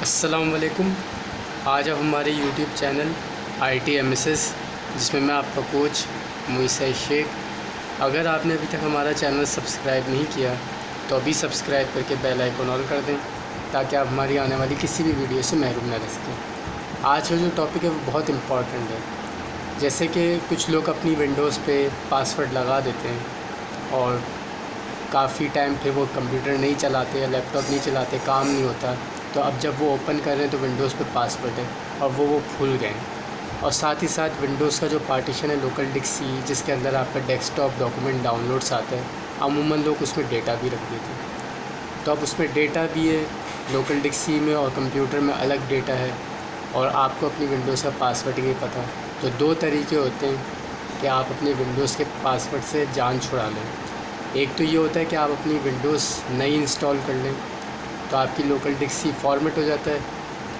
अस्सलाम वालेकुम। आज अब हमारे यूट्यूब चैनल ITMSS, जिसमें मैं आपका कोच मुईसा शेख। अगर आपने अभी तक हमारा चैनल सब्सक्राइब नहीं किया तो अभी सब्सक्राइब करके बेल आइकन ऑन कर दें, ताकि आप हमारी आने वाली किसी भी वीडियो से महरूम न रह सकें। आज का जो टॉपिक है वो बहुत इम्पॉर्टेंट है। जैसे कि कुछ लोग अपनी विंडोज़ पे पासवर्ड लगा देते हैं और काफ़ी टाइम फिर वो कंप्यूटर नहीं चलाते या लैपटॉप नहीं चलाते, काम नहीं होता, तो अब जब वो ओपन कर रहे हैं तो विंडोज़ पे पासवर्ड है और वो भूल गए। और साथ ही साथ विंडोज़ का जो पार्टीशन है लोकल डिस्क सी, जिसके अंदर आपका डेस्कटॉप डॉक्यूमेंट डाउनलोड्स आता है, अमूमन लोग उसमें डेटा भी रख देते हैं। तो अब उसमें डेटा भी है लोकल डिस्क सी में और कंप्यूटर में अलग डेटा है, और आपको अपनी विंडोज़ का पासवर्ड ही नहीं पता। तो दो तरीके होते हैं कि आप अपने विंडोज़ के पासवर्ड से जान छुड़ा लें। एक तो ये होता है कि आप अपनी विंडोज़ नई इंस्टॉल कर लें, तो आपकी लोकल डिस्क सी फॉर्मेट हो जाता है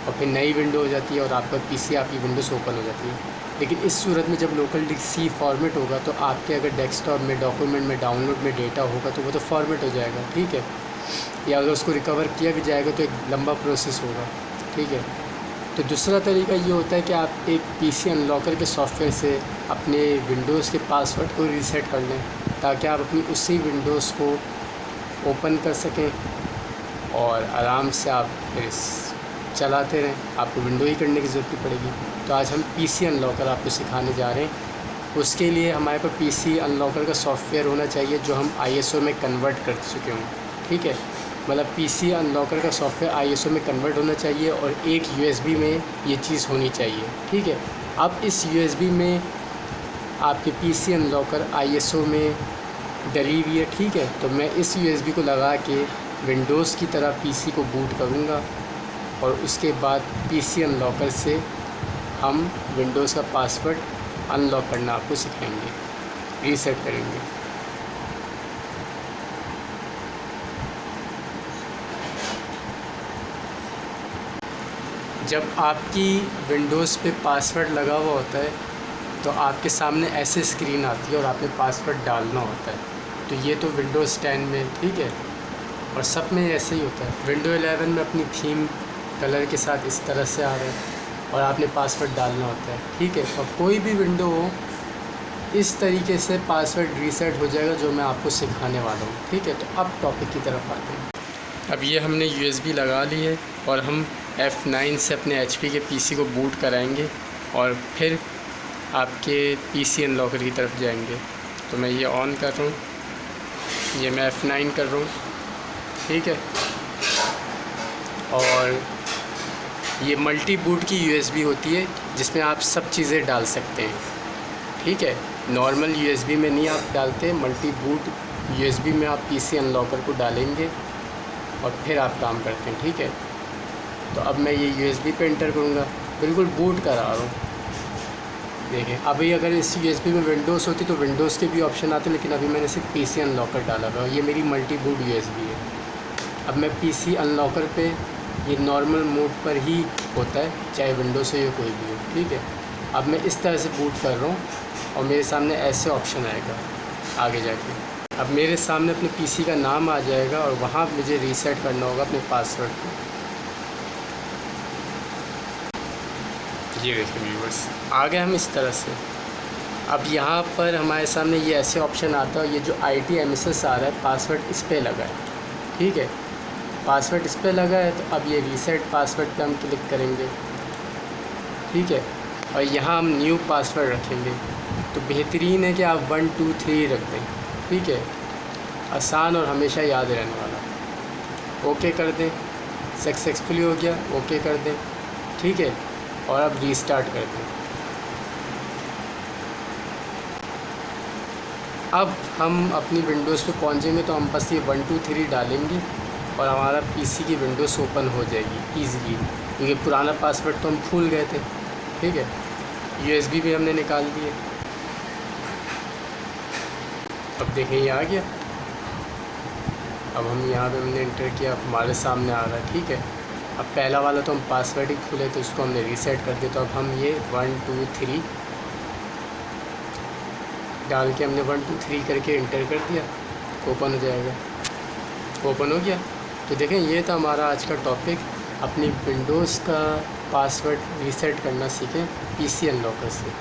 और फिर नई विंडो हो जाती है और आपका पीसी आपकी विंडोज़ ओपन हो जाती है। लेकिन इस सूरत में जब लोकल डिस्क सी फॉर्मेट होगा तो आपके अगर डेस्कटॉप में डॉक्यूमेंट में डाउनलोड में डेटा होगा तो वो तो फॉर्मेट हो जाएगा, ठीक है। या अगर उसको रिकवर किया भी जाएगा तो एक लंबा प्रोसेस होगा, ठीक है। तो दूसरा तरीका ये होता है कि आप एक पीसी अनलॉकर के सॉफ्टवेयर से अपने विंडोज़ के पासवर्ड को रीसेट कर लें, ताकि आप अपनी उसी विंडोज़ को ओपन कर सकें और आराम से आप फिर चलाते रहें। आपको विंडो ही करने की ज़रूरत नहीं पड़ेगी। तो आज हम पीसी अनलॉकर आपको सिखाने जा रहे हैं। उसके लिए हमारे पास पीसी अनलॉकर का सॉफ्टवेयर होना चाहिए जो हम ISO में कन्वर्ट कर चुके हों, ठीक है। मतलब पीसी अनलॉकर का सॉफ्टवेयर ISO में कन्वर्ट होना चाहिए और एक USB में ये चीज़ होनी चाहिए, ठीक है। अब इस USB में आपके पीसी अनलॉकर ISO में डली हुई है, ठीक है। तो मैं इस USB को लगा के विंडोज़ की तरह पीसी को बूट करूँगा और उसके बाद पीसी अनलॉकर से हम विंडोज़ का पासवर्ड अनलॉक करना आपको सिखाएंगे, रीसेट करेंगे। जब आपकी विंडोज़ पे पासवर्ड लगा हुआ होता है तो आपके सामने ऐसे स्क्रीन आती है और आपने पासवर्ड डालना होता है। तो ये तो विंडोज़ 10 में, ठीक है, और सब में ऐसे ही होता है। विंडो 11 में अपनी थीम कलर के साथ इस तरह से आ रहा है और आपने पासवर्ड डालना होता है, ठीक है। और कोई भी विंडो हो इस तरीके से पासवर्ड रीसेट हो जाएगा, जो मैं आपको सिखाने वाला हूँ, ठीक है। तो अब टॉपिक की तरफ आते हैं। अब ये हमने USB लगा ली है और हम F9 से अपने HP के PC को बूट कराएंगे और फिर आपके PC अनलॉकर की तरफ जाएंगे। तो मैं ये ऑन कर रहा हूँ, ये मैं F9 कर रहा हूँ, ठीक है। और ये मल्टी बूट की USB होती है जिसमें आप सब चीज़ें डाल सकते हैं, ठीक है। नॉर्मल USB में नहीं आप डालते, मल्टी बूट USB में आप PC अनलॉकर को डालेंगे और फिर आप काम करते हैं, ठीक है। तो अब मैं ये USB पे इंटर करूँगा, बिल्कुल बूट करा रहा हूँ। देखिए अभी अगर इस USB में विंडोज़ होती तो विंडोज़ के भी ऑप्शन आते, लेकिन अभी मैंने सिर्फ PC अनलॉकर डाला हुआ है। ये मेरी मल्टी बूट USB है। अब मैं PC अनलॉकर पे ये नॉर्मल मोड पर ही होता है, चाहे विंडोज़ हो या कोई भी हो, ठीक है। अब मैं इस तरह से बूट कर रहा हूँ और मेरे सामने ऐसे ऑप्शन आएगा आगे जाके। अब मेरे सामने अपने PC का नाम आ जाएगा और वहाँ मुझे रीसेट करना होगा अपने पासवर्ड को। ये देखिए व्यूअर्स, आ गए हम इस तरह से। अब यहाँ पर हमारे सामने ये ऐसे ऑप्शन आता है, ये जो ITMSS आ रहा है पासवर्ड इस पर लगा है, ठीक है। पासवर्ड इस पर लगा है, तो अब ये रीसेट पासवर्ड पे हम क्लिक करेंगे, ठीक है। और यहाँ हम न्यू पासवर्ड रखेंगे। तो बेहतरीन है कि आप 1 2 3 रख दें, ठीक है। आसान और हमेशा याद रहने वाला। ओके कर दें, सक्सेसफुली हो गया, ओके कर दें, ठीक है। और अब रीस्टार्ट कर दें। अब हम अपनी विंडोज़ पे पहुँचेंगे तो हम बस ये 1 2 3 डालेंगे और हमारा PC की विंडोज़ ओपन हो जाएगी ईज़िली, क्योंकि पुराना पासवर्ड तो हम भूल गए थे, ठीक है। USB भी हमने निकाल दिए। अब देखें ये आ गया। अब हम यहाँ पे हमने इंटर किया, हमारे सामने आ रहा है, ठीक है। अब पहला वाला तो हम पासवर्ड ही भूले तो उसको हमने रीसेट कर दिया। तो अब हम ये 1 2 3 डाल के हमने 1 2 3 करके इंटर कर दिया, ओपन हो जाएगा। ओपन हो गया। तो देखें ये था हमारा आज का टॉपिक अपनी विंडोज़ का पासवर्ड रीसेट करना सीखें पीसी अनलॉकर से।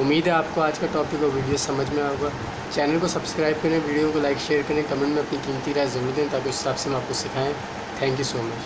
उम्मीद है आपको आज का टॉपिक और वीडियो समझ में आएगा। चैनल को सब्सक्राइब करें, वीडियो को लाइक शेयर करें, कमेंट में अपनी कीमती राय ज़रूर दें ताकि उस हिसाब से हम आपको सिखाएँ। Thank you so much.